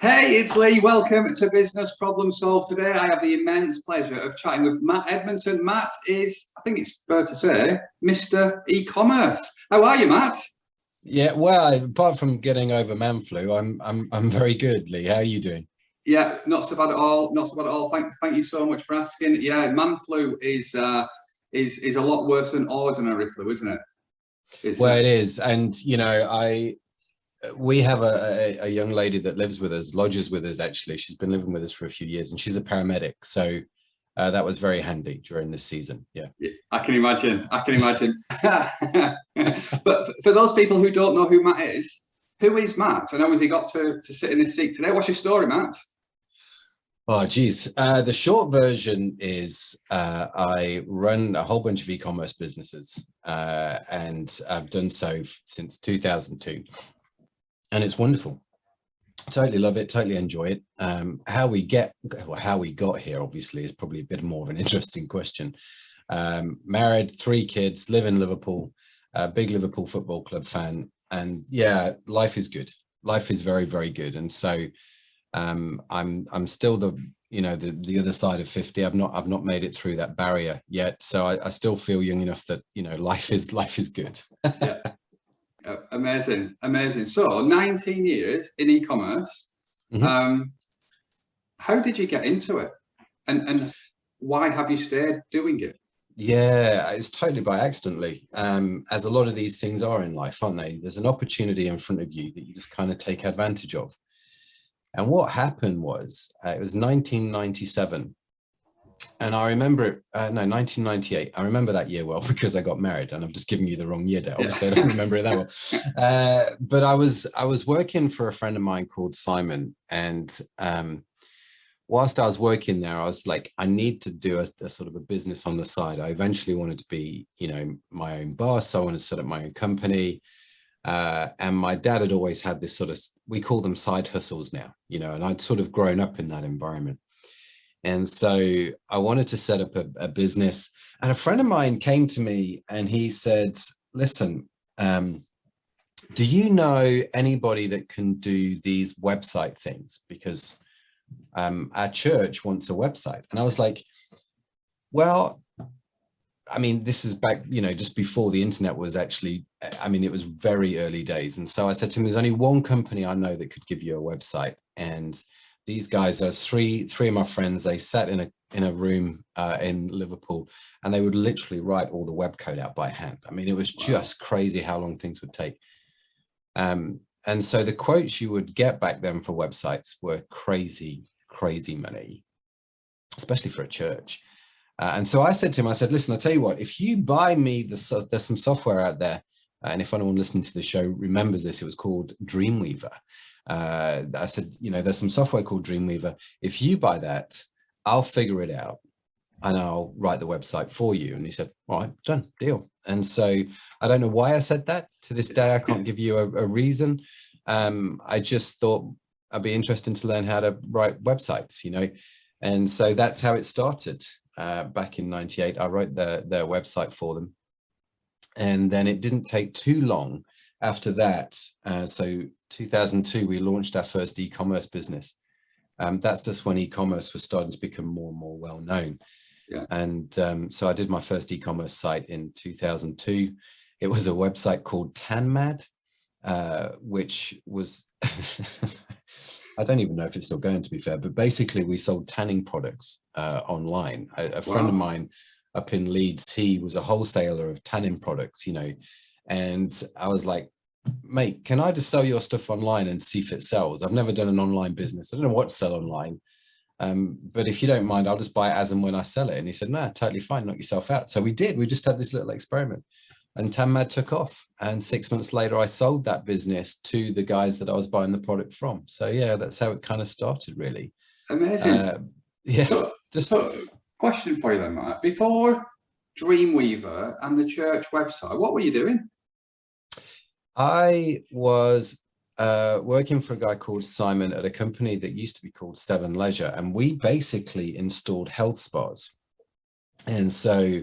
Hey, it's Lee. Welcome to Business Problem Solved. Today, I have the immense pleasure of chatting with Matt Edmondson. Matt is, I think it's fair to say, Mr. eCommerce. How are you, Matt? Yeah, well, apart from getting over man flu, I'm very good, Lee. How are you doing? Yeah, not so bad at all. Not so bad at all. Thank you so much for asking. Yeah, man flu is a lot worse than ordinary flu, isn't it? Well, it is, and I we have a young lady that lives with us, lodges with us. Actually, she's been living with us for a few years, and she's a paramedic. So that was very handy during this season. Yeah. I can imagine. I can imagine. But for those people who don't know who Matt is, who is Matt? And how has he got to sit in this seat today? What's your story, Matt? Oh, geez. The short version is I run a whole bunch of e-commerce businesses, and I've done so since 2002, and it's wonderful. Totally love it, totally enjoy it. How we got here, obviously, is probably a bit more of an interesting question. Married, 3 kids, live in Liverpool, big Liverpool Football Club fan, and yeah, life is good. Life is very, very good, and so I'm still the other side of 50. I've not made it through that barrier yet, so I still feel young enough that life is good. Yeah. Amazing. So 19 years in e-commerce. Mm-hmm. How did you get into it, and why have you stayed doing it? Yeah, it's totally by accident, Lee. As a lot of these things are in life, aren't they? There's an opportunity in front of you that you just kind of take advantage of. And what happened was, it was 1997. And I remember it, no, 1998. I remember that year well because I got married, and I'm just giving you the wrong year date. Obviously, I don't remember it that well. But I was working for a friend of mine called Simon, and whilst I was working there, I was like, I need to do a sort of a business on the side. I eventually wanted to be, my own boss. I wanted to set up my own company. And my dad had always had this sort of, we call them side hustles now, and I'd sort of grown up in that environment. And so I wanted to set up a business, and a friend of mine came to me and he said, listen, do you know anybody that can do these website things? Because our church wants a website. And I was like, well, I mean, this is back, just before the internet was actually, it was very early days. And so I said to him, there's only one company I know that could give you a website. And these guys are three of my friends. They sat in a room in Liverpool, and they would literally write all the web code out by hand. I mean, it was just crazy how long things would take. And so the quotes you would get back then for websites were crazy money, especially for a church. And so I said to him, I said, listen, I'll tell you what, if you buy me, there's some software out there. And if anyone listening to the show remembers this, it was called Dreamweaver. I said, there's some software called Dreamweaver. If you buy that, I'll figure it out and I'll write the website for you. And he said, all right, done, deal. And so I don't know why I said that. To this day, I can't give you a reason. I just thought I'd be interested to learn how to write websites, and so that's how it started. Back in 98, I wrote their website for them. And then it didn't take too long after that. So 2002, we launched our first e-commerce business. That's just when e-commerce was starting to become more and more well-known. Yeah. And so I did my first e-commerce site in 2002. It was a website called TanMad, which was, I don't even know if it's still going, to be fair, but basically we sold tanning products online. A friend of mine up in Leeds, he was a wholesaler of tanning products, and I was like, mate, can I just sell your stuff online and see if it sells? I've never done an online business. I don't know what to sell online. But if you don't mind, I'll just buy it as and when I sell it. And he said, no, totally fine, knock yourself out. So we did. We just had this little experiment, and TanMad took off. And 6 months later, I sold that business to the guys that I was buying the product from. So yeah, that's how it kind of started, really. Amazing. Yeah. So question for you then, Matt. Before Dreamweaver and the church website, what were you doing? I was working for a guy called Simon at a company that used to be called Seven Leisure, and we basically installed health spas. And so,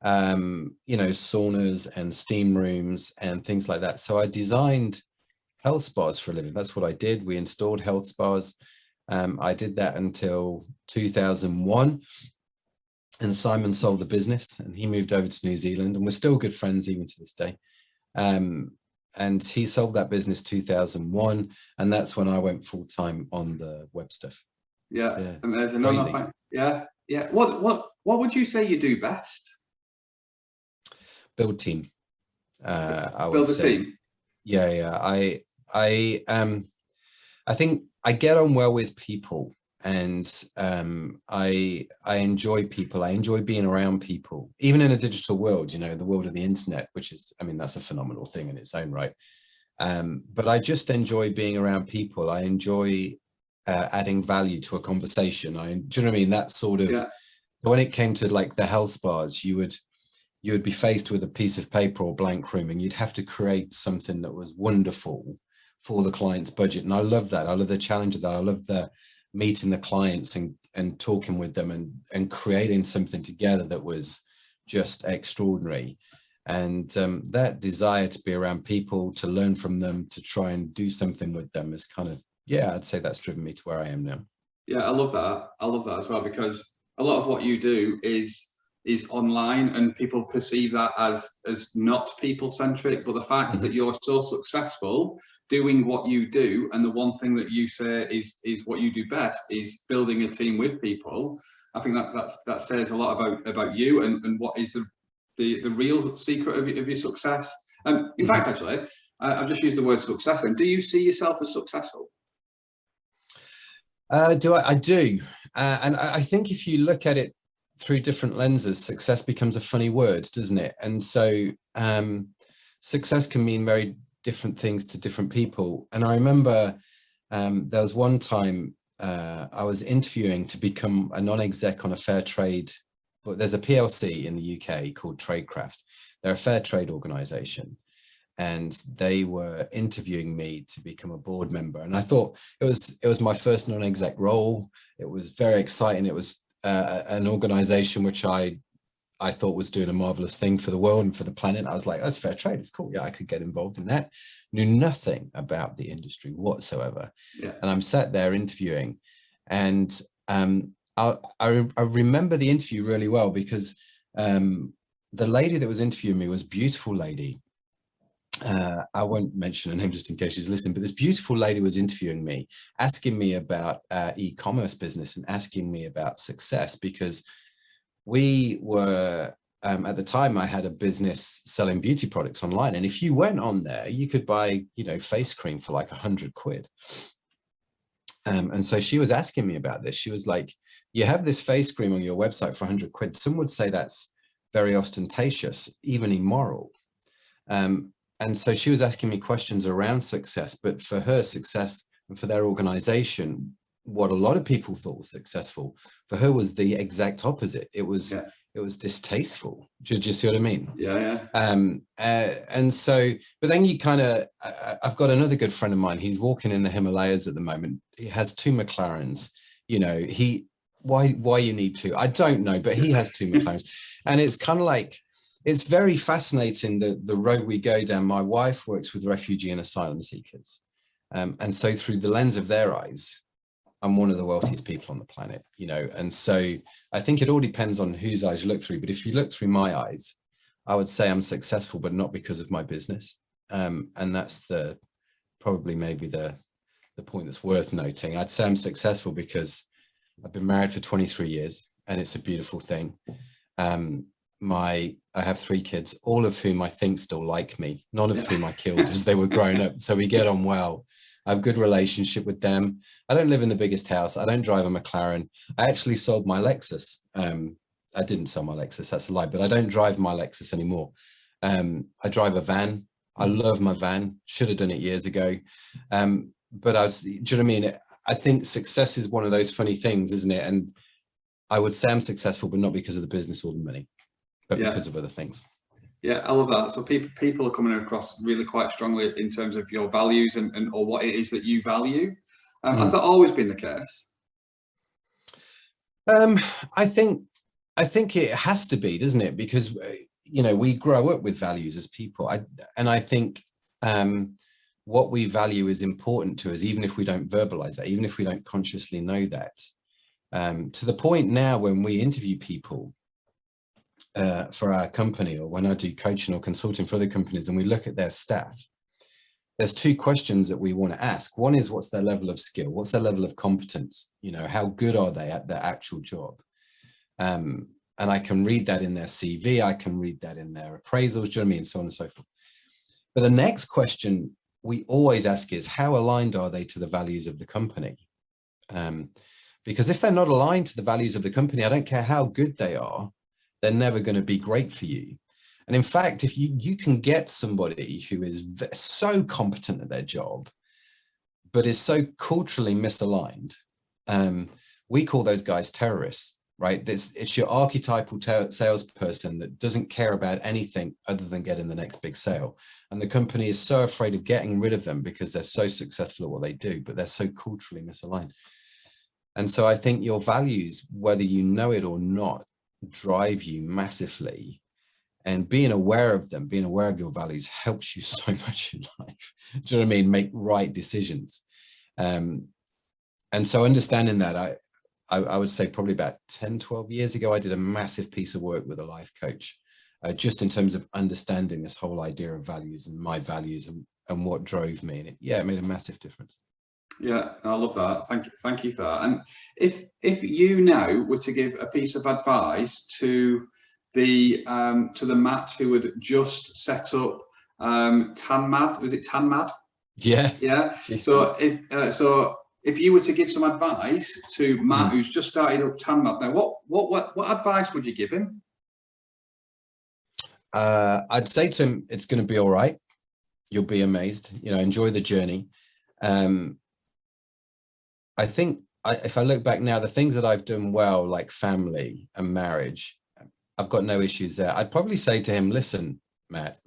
saunas and steam rooms and things like that. So I designed health spas for a living. That's what I did. We installed health spas. I did that until 2001. And Simon sold the business and he moved over to New Zealand, and we're still good friends even to this day. And he sold that business 2001, and that's when I went full time on the web stuff. Yeah, amazing. No, yeah. What would you say you do best? Build team. I Build would a say. team. Yeah. I think I get on well with people, and I enjoy people. I enjoy being around people, even in a digital world, you know, the world of the internet, which is, I mean, that's a phenomenal thing in its own right. But I just enjoy being around people. I enjoy adding value to a conversation. Do you know what I mean? That sort of, when it came to like the health spas, you would be faced with a piece of paper or blank room, and you'd have to create something that was wonderful for the client's budget. And I love that. I love the challenge of that. I love the meeting the clients and talking with them and creating something together that was just extraordinary. And that desire to be around people, to learn from them, to try and do something with them is kind of, yeah, I'd say that's driven me to where I am now. Yeah, I love that. I love that as well, because a lot of what you do is online, and people perceive that as not people centric. But the fact that you're so successful doing what you do, and the one thing that you say is what you do best is building a team with people, I think that says a lot about you and what is the real secret of your success. In fact, actually, I've just used the word success. And do you see yourself as successful? I do. And I think if you look at it through different lenses, success becomes a funny word, doesn't it? And so success can mean very different things to different people. And I remember there was one time I was interviewing to become a non-exec on a fair trade, but there's a PLC in the UK called Tradecraft. They're a fair trade organization. And they were interviewing me to become a board member. And I thought it was my first non-exec role. It was very exciting. It was an organization which I thought was doing a marvelous thing for the world and for the planet. I was like, that's fair trade. It's cool. Yeah, I could get involved in that. Knew nothing about the industry whatsoever. Yeah. And I'm sat there interviewing, and I remember the interview really well, because the lady that was interviewing me was a beautiful lady. I won't mention her name just in case she's listening, but this beautiful lady was interviewing me, asking me about e-commerce business and asking me about success, because we were, at the time I had a business selling beauty products online. And if you went on there, you could buy, you know, face cream for like 100 quid. And so she was asking me about this. She was like, you have this face cream on your website for 100 quid. Some would say that's very ostentatious, even immoral. And so she was asking me questions around success, but for her, success and for their organization, what a lot of people thought was successful, for her was the exact opposite. It was distasteful. Do you see what I mean? Yeah. And so, but then you kind of, I've got another good friend of mine. He's walking in the Himalayas at the moment. He has 2 McLarens. You know, why you need 2? I don't know, but he has 2 McLarens. And it's kind of like, it's very fascinating the road we go down. My wife works with refugee and asylum seekers. And so through the lens of their eyes, I'm one of the wealthiest people on the planet, you know. And so I think it all depends on whose eyes you look through. But if you look through my eyes, I would say I'm successful, but not because of my business. And that's probably maybe the point that's worth noting. I'd say I'm successful because I've been married for 23 years and it's a beautiful thing. I have 3 kids, all of whom I think still like me, none of whom I killed as they were growing up. So we get on well. I have a good relationship with them. I don't live in the biggest house. I don't drive a McLaren. I actually sold my Lexus. I didn't sell my Lexus, that's a lie, but I don't drive my Lexus anymore. I drive a van. I love my van. Should have done it years ago. But do you know what I mean? I think success is one of those funny things, isn't it? And I would say I'm successful, but not because of the business or the money, but because of other things. Yeah, I love that. So people are coming across really quite strongly in terms of your values or what it is that you value. Has that always been the case? I think it has to be, doesn't it? Because, you know, we grow up with values as people. I think what we value is important to us, even if we don't verbalize that, even if we don't consciously know that. To the point now when we interview people for our company, or when I do coaching or consulting for other companies and we look at their staff, there's two questions that we want to ask. One is, what's their level of skill? What's their level of competence? You know, how good are they at their actual job? And I can read that in their CV. I can read that in their appraisals, do you know what I mean? So on and so forth. But the next question we always ask is, how aligned are they to the values of the company? Because if they're not aligned to the values of the company, I don't care how good they are, they're never going to be great for you. And in fact, if you can get somebody who is so competent at their job, but is so culturally misaligned, we call those guys terrorists, right? It's your archetypal salesperson that doesn't care about anything other than getting the next big sale. And the company is so afraid of getting rid of them because they're so successful at what they do, but they're so culturally misaligned. And so I think your values, whether you know it or not, drive you massively. And being aware of them, being aware of your values helps you so much in life. Do you know what I mean? Make right decisions. And so understanding that, I would say probably about 10, 12 years ago, I did a massive piece of work with a life coach, just in terms of understanding this whole idea of values and my values and what drove me. And it made a massive difference. Yeah, I love that. Thank you for that. And if you now were to give a piece of advice to the Matt who had just set up TanMad, was it TanMad? Yeah. Yeah. So if you were to give some advice to Matt who's just started up TanMad now, what advice would you give him? I'd say to him, it's going to be all right. You'll be amazed. You know, enjoy the journey. I think if I look back now, the things that I've done well, like family and marriage, I've got no issues there. I'd probably say to him, listen, Matt,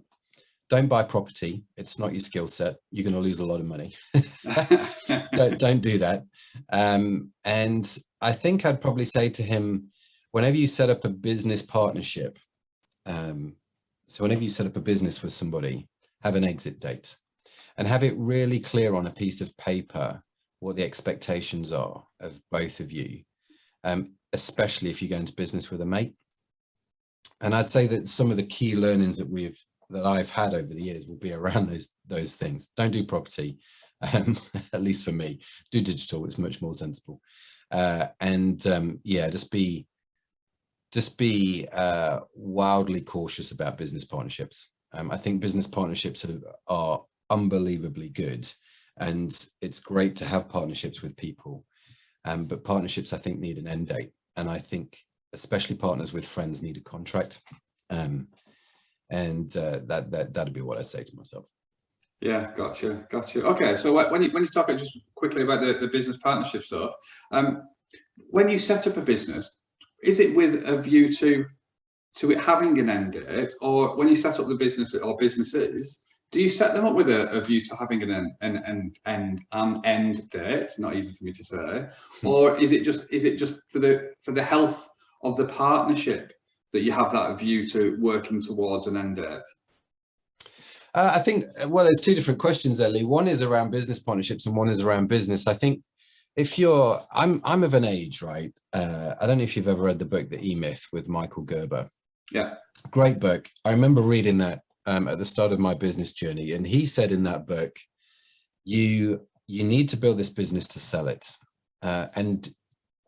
don't buy property. It's not your skill set. You're going to lose a lot of money. don't do that. And I think I'd probably say to him, whenever you set up a business partnership, so whenever you set up a business with somebody, have an exit date and have it really clear on a piece of paper what the expectations are of both of you, especially if you go into business with a mate. And I'd say that some of the key learnings that I've had over the years will be around those things. Don't do property, at least for me. Do digital; it's much more sensible. Just be wildly cautious about business partnerships. I think business partnerships are unbelievably good. And it's great to have partnerships with people, but partnerships, I think, need an end date. And I think especially partners with friends need a contract. That'd be what I'd say to myself. Yeah, gotcha. Okay, so when you talk just quickly about the business partnership stuff, when you set up a business, is it with a view to it having an end date, or when you set up the business or businesses, do you set them up with a view to having an end date? It's not easy for me to say. Or is it just for the health of the partnership that you have that view to working towards an end date? I think, well, there's two different questions there, Lee. One is around business partnerships and one is around business. I think I'm of an age, right? I don't know if you've ever read the book, The E-Myth with Michael Gerber. Yeah. Great book. I remember reading that at the start of my business journey. And he said in that book, you need to build this business to sell it. And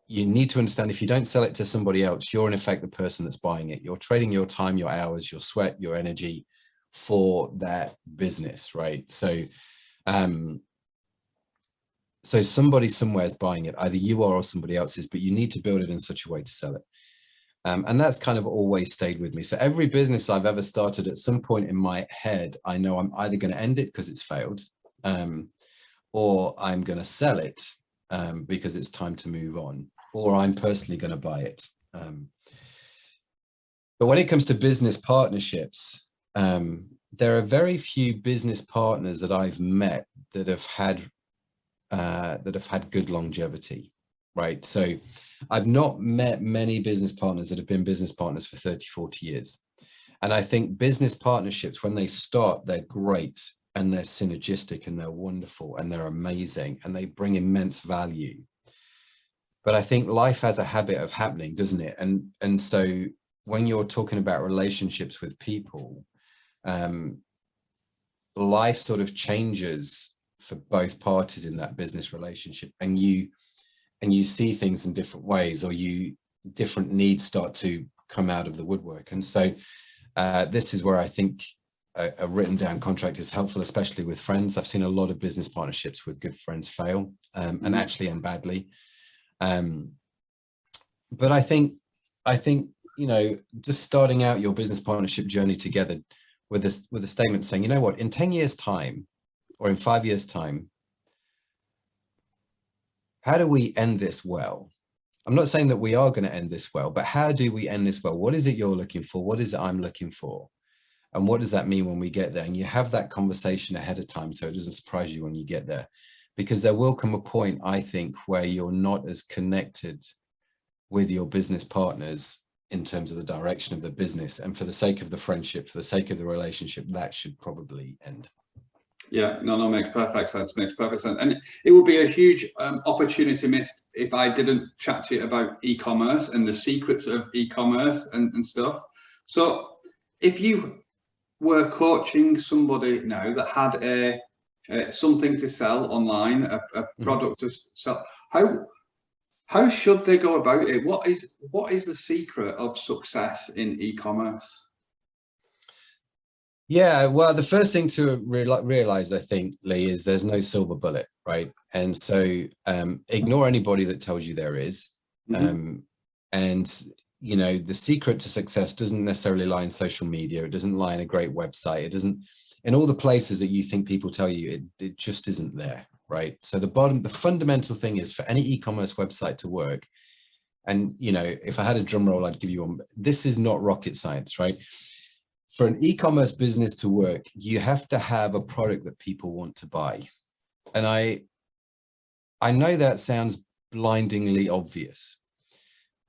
you need to understand, if you don't sell it to somebody else, you're in effect the person that's buying it. You're trading your time, your hours, your sweat, your energy for that business, right? So somebody somewhere is buying it, either you are or somebody else is, but you need to build it in such a way to sell it. And that's kind of always stayed with me. So every business I've ever started, at some point in my head, I know I'm either going to end it because it's failed, or I'm going to sell it because it's time to move on, or I'm personally going to buy it. But when it comes to business partnerships, there are very few business partners that I've met that have had good longevity, right? So I've not met many business partners that have been business partners for 30, 40 years. And I think business partnerships, when they start, they're great and they're synergistic and they're wonderful and they're amazing and they bring immense value. But I think life has a habit of happening, doesn't it? And so when you're talking about relationships with people, life sort of changes for both parties in that business relationship, and you see things in different ways, or different needs start to come out of the woodwork. And so this is where I think a written down contract is helpful, especially with friends. I've seen a lot of business partnerships with good friends fail, and actually end badly. But I think, you know, just starting out your business partnership journey together with a statement saying, you know what, in 10 years time, or in 5 years time, how do we end this well? I'm not saying that we are going to end this well, but how do we end this well? What is it you're looking for? What is it I'm looking for? And what does that mean when we get there? And you have that conversation ahead of time, so it doesn't surprise you when you get there. Because there will come a point, I think, where you're not as connected with your business partners in terms of the direction of the business. And for the sake of the friendship, for the sake of the relationship, that should probably end. Yeah, no, makes perfect sense. Makes perfect sense. And it would be a huge opportunity missed if I didn't chat to you about e-commerce and the secrets of e-commerce and stuff. So if you were coaching somebody now that had something to sell online, a product to sell, how should they go about it? What is the secret of success in e-commerce? Yeah, well, the first thing to realize, I think, Lee, is there's no silver bullet, right? And so ignore anybody that tells you there is. And, you know, the secret to success doesn't necessarily lie in social media. It doesn't lie in a great website. It doesn't, in all the places that you think people tell you, it just isn't there, right? So the fundamental thing is for any e-commerce website to work, and, you know, if I had a drum roll, I'd give you one. This is not rocket science, right? For an e-commerce business to work, you have to have a product that people want to buy. And I know that sounds blindingly obvious,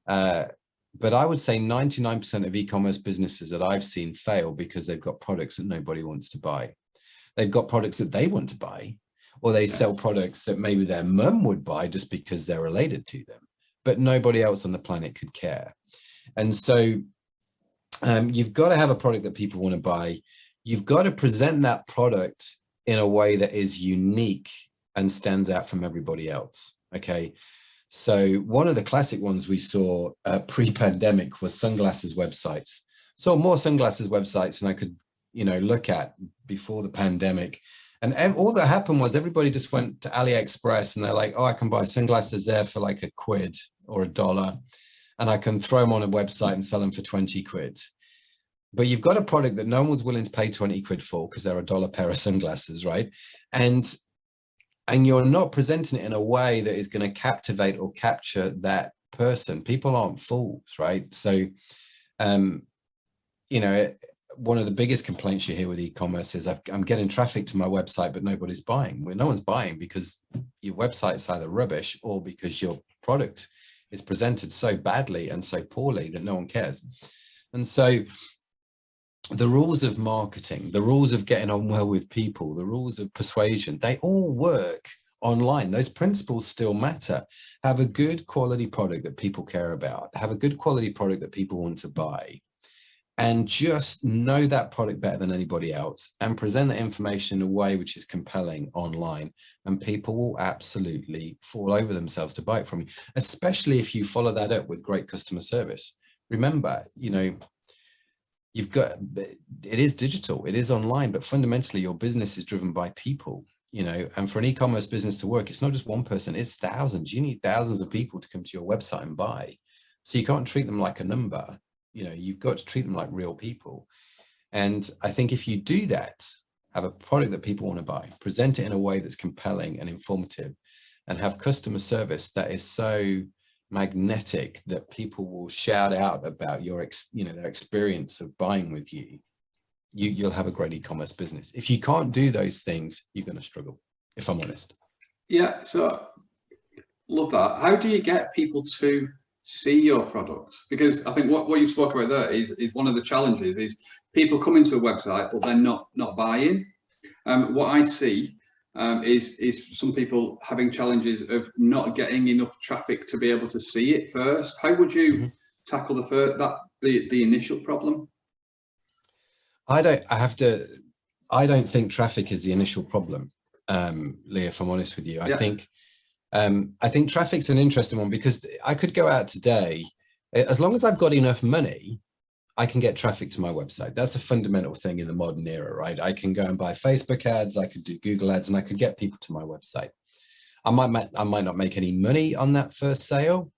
but I would say 99% of e-commerce businesses that I've seen fail because they've got products that nobody wants to buy. They've got products that they want to buy, or they sell products that maybe their mum would buy just because they're related to them, but nobody else on the planet could care. And so you've got to have a product that people want to buy. You've got to present that product in a way that is unique and stands out from everybody else. Okay. So one of the classic ones we saw pre-pandemic was sunglasses websites. So more sunglasses websites than I could, you know, look at before the pandemic. And all that happened was everybody just went to AliExpress and they're like, oh, I can buy sunglasses there for like £1 or $1. And I can throw them on a website and sell them for 20 quid. But you've got a product that no one's willing to pay 20 quid for because they're $1 pair of sunglasses, right? And you're not presenting it in a way that is going to captivate or capture that person. People aren't fools, right? So, you know, one of the biggest complaints you hear with e-commerce is I'm getting traffic to my website, but nobody's buying. Well, no one's buying because your website's either rubbish or because your product is presented so badly and so poorly that no one cares. And so the rules of marketing, the rules of getting on well with people, the rules of persuasion, they all work online. Those principles still matter. Have a good quality product that people care about. Have a good quality product that people want to buy. And just know that product better than anybody else and present the information in a way which is compelling online, and people will absolutely fall over themselves to buy it from you, especially if you follow that up with great customer service. Remember, you know, you've got, it is digital, it is online, but fundamentally your business is driven by people, you know, and for an e-commerce business to work, it's not just one person, it's thousands. You need thousands of people to come to your website and buy. So you can't treat them like a number. You know, you've got to treat them like real people. And I think if you do that, have a product that people want to buy, present it in a way that's compelling and informative, and have customer service that is so magnetic that people will shout out about your, you know, their experience of buying with you, you'll have a great e-commerce business. If you can't do those things, you're going to struggle, if I'm honest. Yeah, so love that. How do you get people to see your product? Because I think what you spoke about there is one of the challenges is people come into a website but they're not buying. What I see is some people having challenges of not getting enough traffic to be able to see it first. How would you tackle the initial problem? I don't think traffic is the initial problem, Lee, if I'm honest with you. Yeah. I think traffic's an interesting one, because I could go out today, as long as I've got enough money, I can get traffic to my website. That's a fundamental thing in the modern era, right? I can go and buy Facebook ads, I could do Google ads, and I could get people to my website. I might not make any money on that first sale,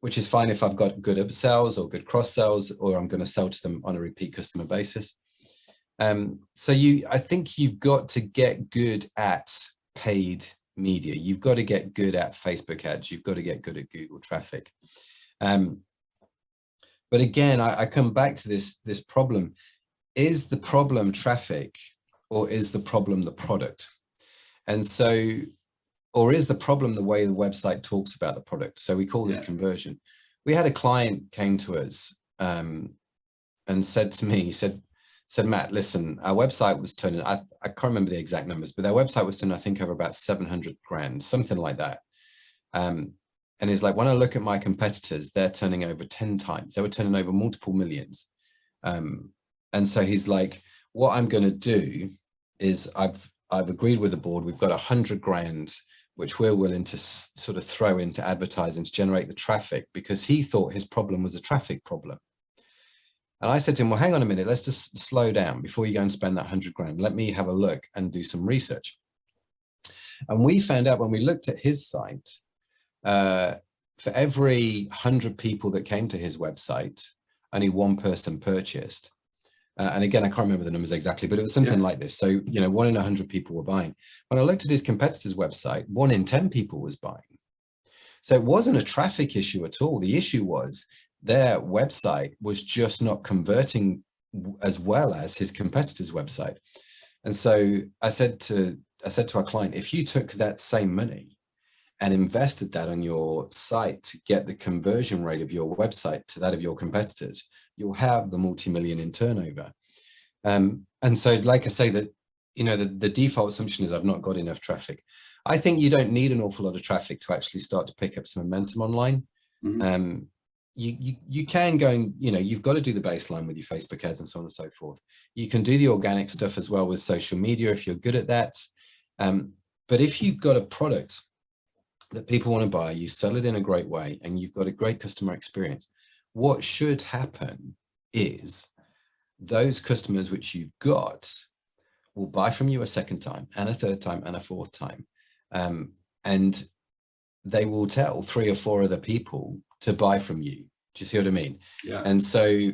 which is fine if I've got good upsells or good cross sells, or I'm going to sell to them on a repeat customer basis. So I think you've got to get good at paid media. You've got to get good at Facebook ads. You've got to get good at Google traffic. But again, I come back to this problem. Is the problem traffic, or is the problem the product? And so, or is the problem the way the website talks about the product? So we call this conversion. We had a client came to us and said to me, he said, Matt, listen, our website was turning, I can't remember the exact numbers, but our website was turning, I think, over about 700 grand, something like that. And he's like, when I look at my competitors, they're turning over 10 times. They were turning over multiple millions. And so he's like, what I'm going to do is I've agreed with the board. We've got 100 grand, which we're willing to sort of throw into advertising to generate the traffic, because he thought his problem was a traffic problem. And I said to him, well, hang on a minute, let's just slow down before you go and spend that 100 grand. Let me have a look and do some research. And we found out when we looked at his site, for every 100 people that came to his website, only one person purchased. And again, I can't remember the numbers exactly, but it was something like this. So, 1 in 100 people were buying. When I looked at his competitor's website, 1 in 10 people was buying. So it wasn't a traffic issue at all. The issue was their website was just not converting as well as his competitor's website. And so I said to our client, if you took that same money and invested that on your site to get the conversion rate of your website to that of your competitors, you'll have the multi-million in turnover. And so, like I say, that the default assumption is I've not got enough traffic. I think you don't need an awful lot of traffic to actually start to pick up some momentum online. You can go and, you've got to do the baseline with your Facebook ads and so on and so forth. You can do the organic stuff as well with social media if you're good at that. But if you've got a product that people want to buy, you sell it in a great way, and you've got a great customer experience, what should happen is those customers which you've got will buy from you a second time and a third time and a fourth time. And they will tell 3 or 4 other people to buy from you. Do you see what I mean? Yeah. And so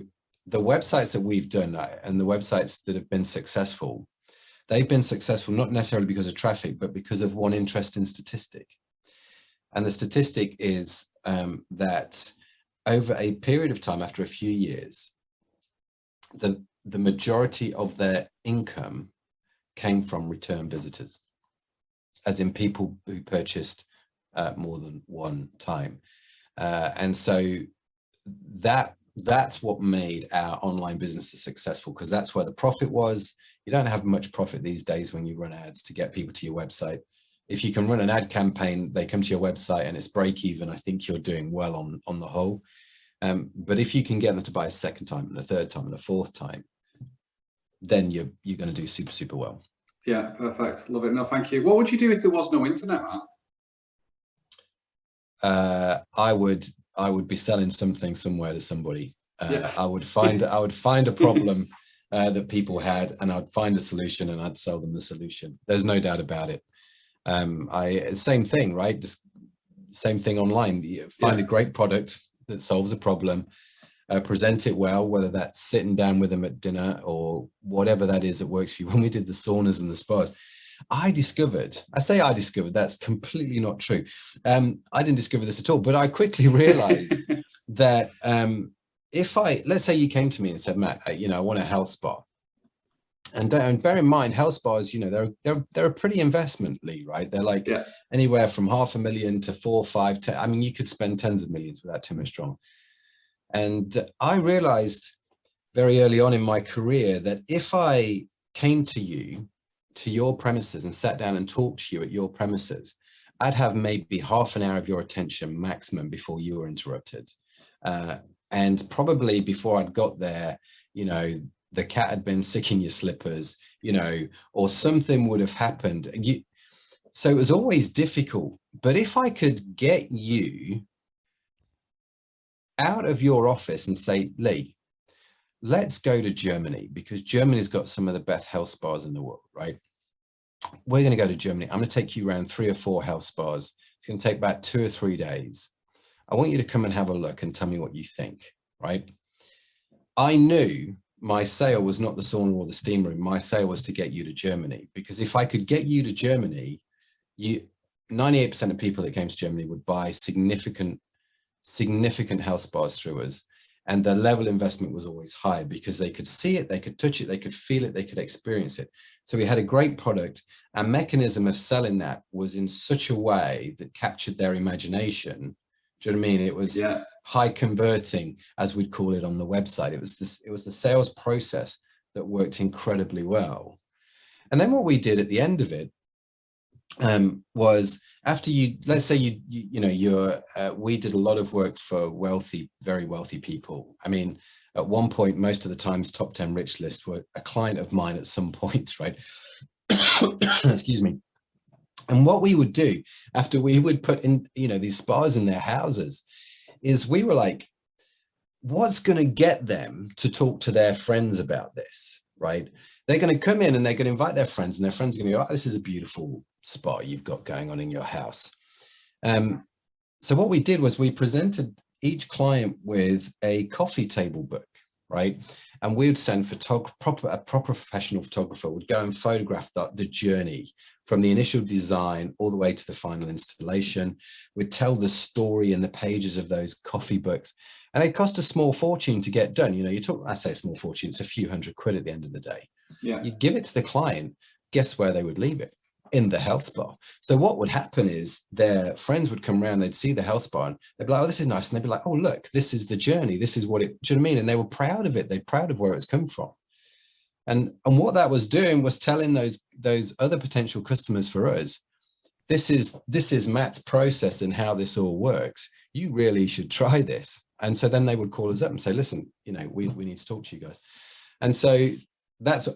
the websites that we've done and the websites that have been successful, they've been successful not necessarily because of traffic, but because of one interesting statistic. And the statistic is that over a period of time, after a few years, the majority of their income came from return visitors, as in people who purchased more than one time. And so that's what made our online businesses successful, because that's where the profit was. You don't have much profit these days when you run ads to get people to your website. If you can run an ad campaign, they come to your website and it's break even, I think you're doing well on the whole. But if you can get them to buy a second time and a third time and a fourth time, then you're going to do super, super well. Yeah, perfect. Love it. No, thank you. What would you do if there was no internet, Matt? I would be selling something somewhere to somebody. I would find a problem that people had, and I'd find a solution and I'd sell them the solution. There's no doubt about it. Same thing, right? Just same thing online. You find a great product that solves a problem, present it well, whether that's sitting down with them at dinner or whatever that is that works for you. When we did the saunas and the spas, I discovered, that's completely not true. I didn't discover this at all, but I quickly realized that let's say you came to me and said, Matt, I want a health spa. And bear in mind, health spas, they're a pretty investment, Lee, right? They're like anywhere from $500,000 to 4, 5, 10. I mean, you could spend tens of millions without too much drama. And I realized very early on in my career that if I came to you, to your premises, and sat down and talked to you at your premises, I'd have maybe half an hour of your attention maximum before you were interrupted. And probably before I'd got there, you know, the cat had been sick in your slippers, you know, or something would have happened. So it was always difficult. But if I could get you out of your office and say, Lee, let's go to Germany, because Germany's got some of the best health spas in the world, right? We're going to go to Germany. I'm going to take you around 3 or 4 health spas. It's going to take about 2 or 3 days. I want you to come and have a look and tell me what you think, right? I knew my sale was not the sauna or the steam room. My sale was to get you to Germany, because if I could get you to Germany, 98% of people that came to Germany would buy significant health spas through us. And the level of investment was always high because they could see it, they could touch it, they could feel it, they could experience it. So we had a great product. Our mechanism of selling that was in such a way that captured their imagination. Do you know what I mean? It was high converting, as we'd call it on the website. It was the sales process that worked incredibly well. And then what we did at the end of it was, after you, let's say we did a lot of work for wealthy, very wealthy people. I mean, at one point, most of the times, top 10 rich lists were a client of mine at some point, right? Excuse me. And what we would do after we would put in, these spas in their houses, is we were like, what's going to get them to talk to their friends about this, right? They're going to come in and they're going to invite their friends, and their friends are going to go, oh, this is a beautiful spa you've got going on in your house. So what we did was we presented each client with a coffee table book, right? And we would send a proper professional photographer would go and photograph the journey from the initial design all the way to the final installation. We'd tell the story in the pages of those coffee books, and it cost a small fortune to get done. I say a small fortune, it's a few £100 at the end of the day. Yeah. You'd give it to the client, guess where they would leave it? In the health spa. So what would happen is their friends would come around, they'd see the health spa, and they'd be like, oh, this is nice. And they'd be like, oh, look, this is the journey. This is what it, do you know what I mean? And they were proud of it. They're proud of where it's come from. And what that was doing was telling those other potential customers for us, this is Matt's process and how this all works. You really should try this. And so then they would call us up and say, listen, we need to talk to you guys. And so that's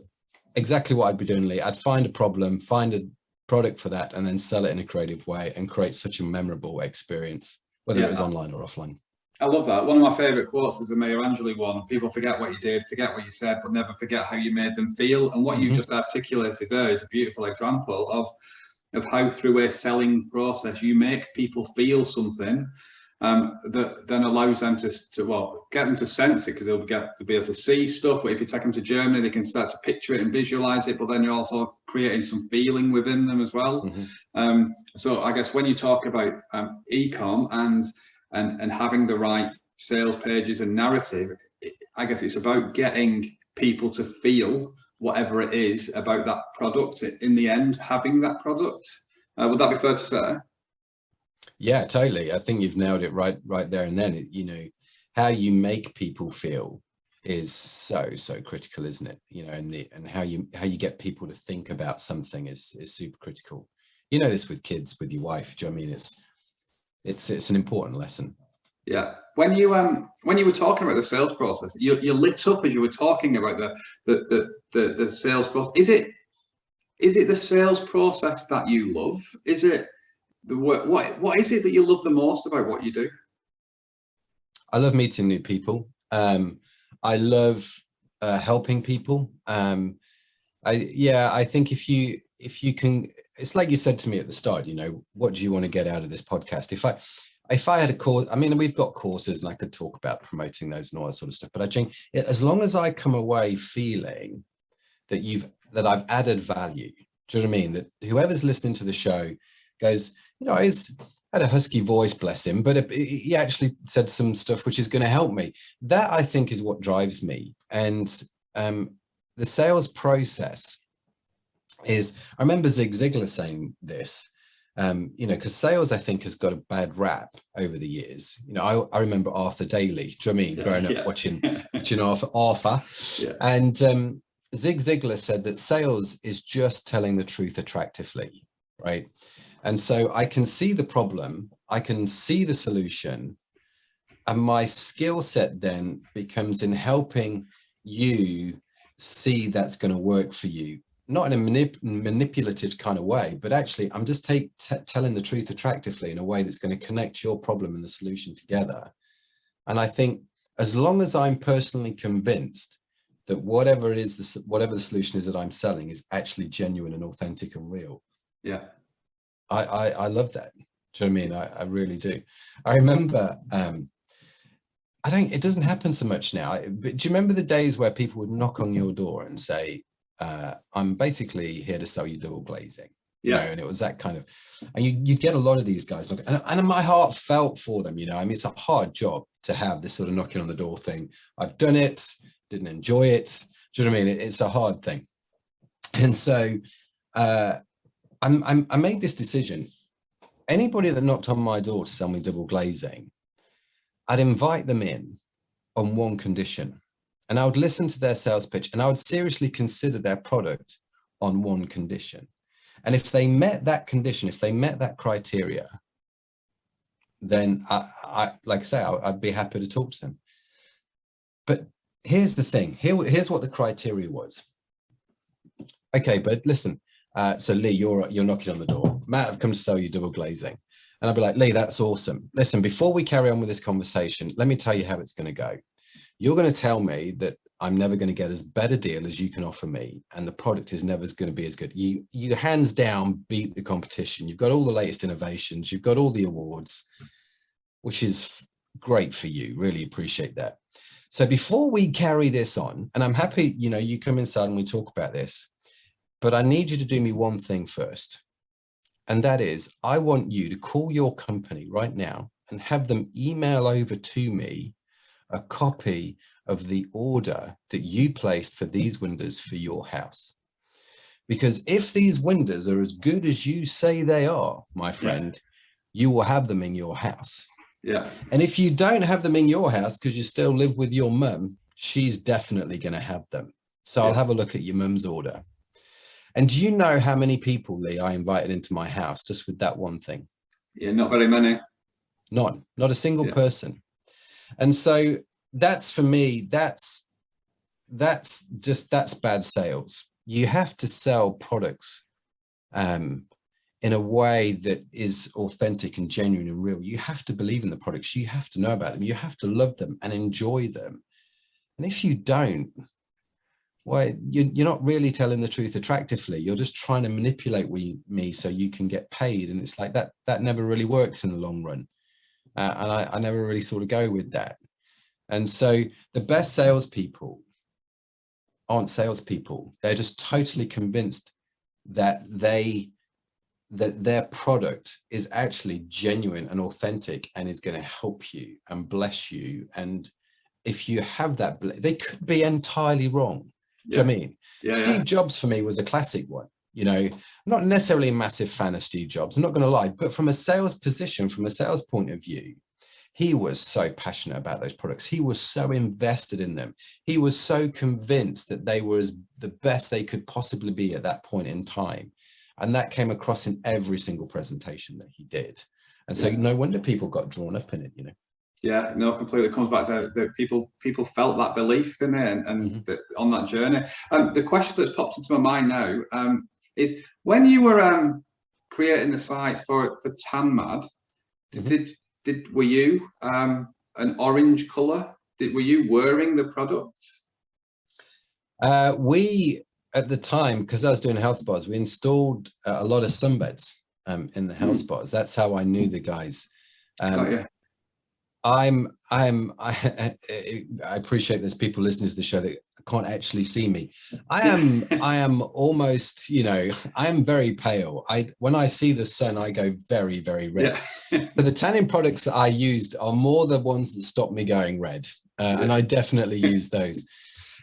exactly what I'd be doing, Lee. I'd find a problem, find a product for that, and then sell it in a creative way and create such a memorable experience, whether it was online or offline. I love that. One of my favorite quotes is the Maya Angelou one. People forget what you did, forget what you said, but never forget how you made them feel. And what you just articulated there is a beautiful example of how, through a selling process, you make people feel something that then allows them to get them to sense it, because they'll be able to see stuff. But if you take them to Germany, they can start to picture it and visualize it, but then you're also creating some feeling within them as well. So I guess when you talk about e-com and having the right sales pages and narrative, I guess it's about getting people to feel whatever it is about that product in the end, having that product. Would that be fair to say? Yeah, totally. I think you've nailed it right there and then. How you make people feel is so critical, isn't it? And how you get people to think about something is super critical. This with kids, with your wife. Do you know what I mean? It's an important lesson. Yeah. When you were talking about the sales process, you lit up as you were talking about the sales process. Is it the sales process that you love? Is it the work? What is it that you love the most about what you do? I love meeting new people. I love helping people. I think if you can, it's like you said to me at the start, what do you want to get out of this podcast? If I had a course, I mean, we've got courses and I could talk about promoting those and all that sort of stuff, but I think as long as I come away feeling that I've added value, do you know what I mean? That whoever's listening to the show goes, he's had a husky voice, bless him, but he actually said some stuff which is going to help me. That, I think, is what drives me. And the sales process is, I remember Zig Ziglar saying this, because sales, I think, has got a bad rap over the years. I remember Arthur Daly, do you know what I mean? Growing up watching Arthur. Yeah. And Zig Ziglar said that sales is just telling the truth attractively, right? And so I can see the problem, I can see the solution, and my skill set then becomes in helping you see that's going to work for you, not in a manipulative kind of way, but actually I'm just telling the truth attractively in a way that's going to connect your problem and the solution together. And I think as long as I'm personally convinced that whatever it is, whatever the solution is that I'm selling is actually genuine and authentic and real. Yeah. I love that. Do you know what I mean? I really do. I remember, it doesn't happen so much now, but do you remember the days where people would knock on your door and say, I'm basically here to sell you double glazing? Yeah. You know, and it was that kind of, and you get a lot of these guys knocking, and my heart felt for them, you know. I mean, it's a hard job to have this sort of knocking on the door thing. I've done it, didn't enjoy it. Do you know what I mean? It's a hard thing. And so I made this decision. Anybody that knocked on my door to sell me double glazing, I'd invite them in on one condition, and I would listen to their sales pitch, and I would seriously consider their product on one condition. And if they met that condition, if they met that criteria, then I like I say, I'd be happy to talk to them. But here's the thing. Here's what the criteria was. Okay, but listen. So Lee, you're knocking on the door. Matt, I've come to sell you double glazing. And I'd be like, Lee, that's awesome. Listen, before we carry on with this conversation, let me tell you how it's going to go. You're going to tell me that I'm never going to get as better deal as you can offer me, and the product is never going to be as good. You hands down beat the competition. You've got all the latest innovations. You've got all the awards, which is great for you. Really appreciate that. So before we carry this on, and I'm happy, you know, you come inside and we talk about this, but I need you to do me one thing first. And that is, I want you to call your company right now and have them email over to me a copy of the order that you placed for these windows for your house. Because if these windows are as good as you say they are, my friend, you will have them in your house. Yeah. And if you don't have them in your house because you still live with your mum, she's definitely going to have them. So I'll have a look at your mum's order. And do you know how many people, Lee, I invited into my house just with that one thing? Yeah, not very many. Not a single person. And so that's, for me, that's bad sales. You have to sell products in a way that is authentic and genuine and real. You have to believe in the products. You have to know about them. You have to love them and enjoy them. And if you don't, well, you're not really telling the truth attractively. You're just trying to manipulate me so you can get paid. And it's like that never really works in the long run. And I never really sort of go with that. And so the best salespeople aren't salespeople. They're just totally convinced that their product is actually genuine and authentic and is going to help you and bless you. And if you have that, they could be entirely wrong. Do you know what I mean? Steve Jobs for me was a classic one. You know, I'm not necessarily a massive fan of Steve Jobs, I'm not going to lie, but from a sales position, from a sales point of view, he was so passionate about those products. He was so invested in them. He was so convinced that they were the best they could possibly be at that point in time. And that came across in every single presentation that he did. And so no wonder people got drawn up in it, you know. Yeah, no, completely. It comes back to the people felt that belief, didn't they? And on that journey. The question that's popped into my mind now is, when you were creating the site for TanMad, were you an orange colour? Were you wearing the product? We, at the time, because I was doing house bars, we installed a lot of sunbeds in the house bars. That's how I knew the guys. I appreciate there's people listening to the show that can't actually see me. I am almost, you know, I am very pale. When I see the sun, I go very, very red. But the tanning products that I used are more the ones that stop me going red. And I definitely use those.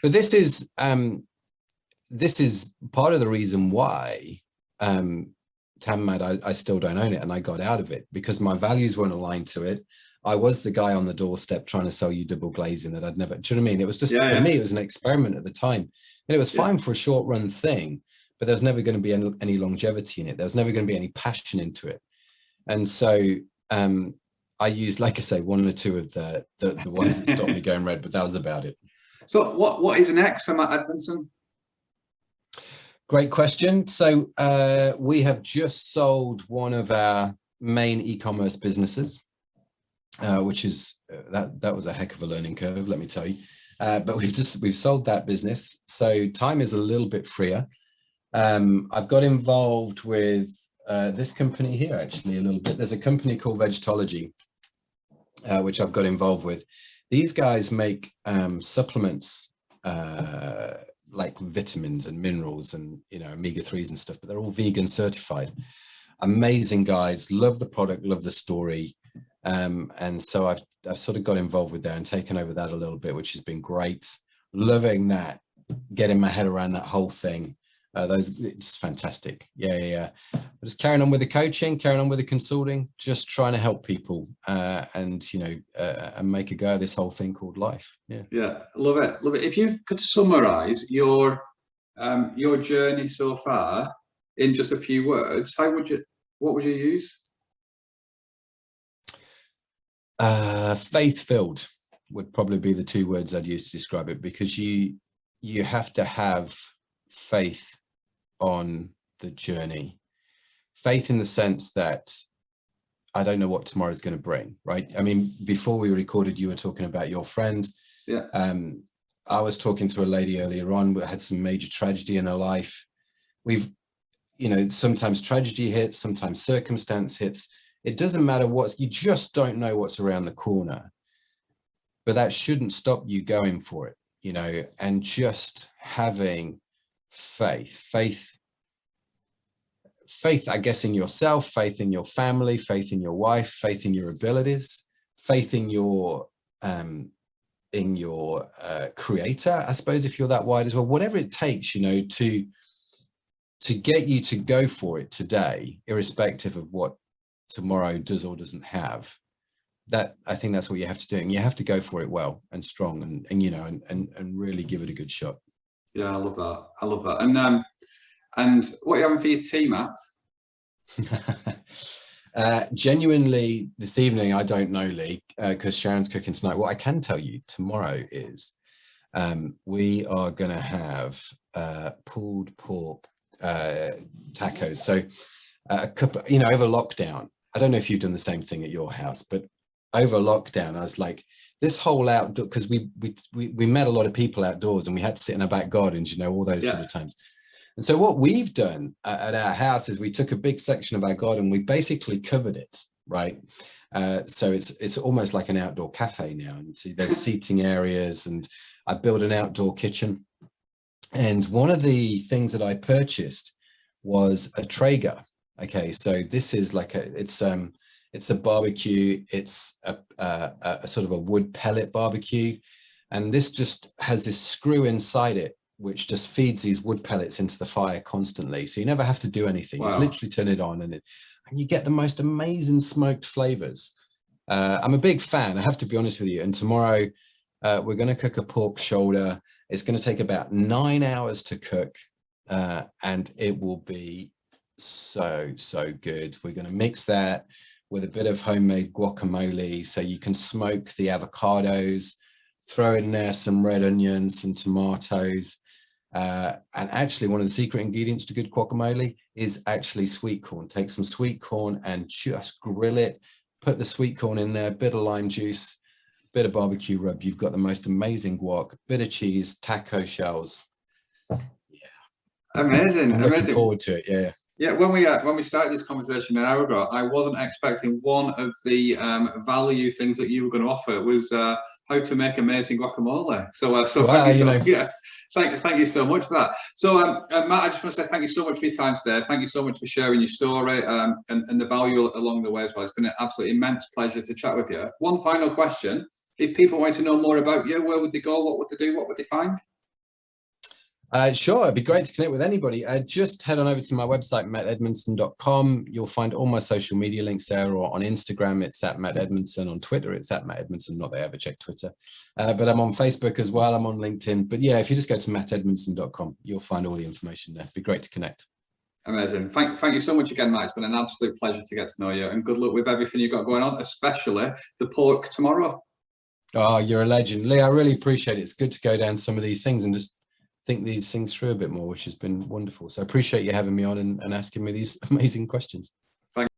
But this is part of the reason why TanMad, I still don't own it, and I got out of it because my values weren't aligned to it. I was the guy on the doorstep trying to sell you double glazing that I'd never, do you know what I mean? It was just, for me, it was an experiment at the time. And it was fine for a short run thing, but there was never going to be any longevity in it. There was never going to be any passion into it. And so I used, like I say, one or two of the ones that stopped me going red, but that was about it. So what is next for Matt Edmondson? Great question. So we have just sold one of our main e-commerce businesses, which is that was a heck of a learning curve, let me tell you. But we've sold that business, so time is a little bit freer. I've got involved with this company here actually a little bit. There's a company called Vegetology, which I've got involved with. These guys make supplements like vitamins and minerals and, you know, omega-3s and stuff, but they're all vegan certified. Amazing guys, love the product, love the story. And so I've sort of got involved with that and taken over that a little bit, which has been great. Loving that, getting my head around that whole thing. It's fantastic. Yeah. Just carrying on with the coaching, carrying on with the consulting, just trying to help people and, you know, and make a go of this whole thing called life. Yeah. Love it. If you could summarize your journey so far in just a few words, what would you use? Faith-filled would probably be the two words I'd use to describe it, because you have to have faith on the journey. Faith in the sense that I don't know what tomorrow is going to bring, right? I mean, before we recorded, you were talking about your friend. Yeah. I was talking to a lady earlier on who had some major tragedy in her life. You know, sometimes tragedy hits, sometimes circumstance hits. It doesn't matter you just don't know what's around the corner, but that shouldn't stop you going for it, you know, and just having faith, I guess, in yourself, faith in your family, faith in your wife, faith in your abilities, faith in your creator, I suppose, if you're that wide as well, whatever it takes, you know, to get you to go for it today, irrespective of what tomorrow does or doesn't have. That, I think that's what you have to do, and you have to go for it well and strong and you know, and really give it a good shot. Yeah, I love that. And what are you having for your tea, Matt? Genuinely, this evening, I don't know, Lee, because Sharon's cooking tonight. What I can tell you tomorrow is we are going to have pulled pork tacos. So a couple, you know, over lockdown, I don't know if you've done the same thing at your house, but over lockdown, I was like, this whole outdoor, because we met a lot of people outdoors and we had to sit in our back gardens, you know, all those sort of times. And so what we've done at our house is we took a big section of our garden, we basically covered it, right? So it's almost like an outdoor cafe now. And see, there's seating areas, and I built an outdoor kitchen. And one of the things that I purchased was a Traeger. Okay, so this is like it's a barbecue. It's a sort of a wood pellet barbecue, and this just has this screw inside it, which just feeds these wood pellets into the fire constantly. So you never have to do anything. Wow. You just literally turn it on, and you get the most amazing smoked flavors. I'm a big fan, I have to be honest with you. And tomorrow we're going to cook a pork shoulder. It's going to take about 9 hours to cook, and it will be so good. We're going to mix that with a bit of homemade guacamole, so you can smoke the avocados, throw in there some red onions, some tomatoes, and actually one of the secret ingredients to good guacamole is actually sweet corn. Take some sweet corn and just grill it, put the sweet corn in there, bit of lime juice, bit of barbecue rub. You've got the most amazing guac, bit of cheese, taco shells. Yeah, amazing. I'm looking forward to it. Yeah, when we started this conversation an hour ago, I wasn't expecting one of the value things that you were going to offer was how to make amazing guacamole. So wow, thank you so much for that. So Matt, I just want to say thank you so much for your time today. Thank you so much for sharing your story and the value along the way as well. It's been an absolutely immense pleasure to chat with you. One final question: if people want to know more about you, where would they go? What would they do? What would they find? Sure, it'd be great to connect with anybody. Just head on over to my website, mattedmondson.com. You'll find all my social media links there, or on Instagram, it's at Matt Edmondson. On Twitter, it's at Matt Edmondson. Not that I ever check Twitter, but I'm on Facebook as well. I'm on LinkedIn. But yeah, if you just go to mattedmondson.com, you'll find all the information there. It'd be great to connect. Amazing. Thank you so much again, Matt. It's been an absolute pleasure to get to know you, and good luck with everything you've got going on, especially the pork tomorrow. Oh, you're a legend, Lee. I really appreciate it. It's good to go down some of these things and just think these things through a bit more, which has been wonderful. So I appreciate you having me on and asking me these amazing questions.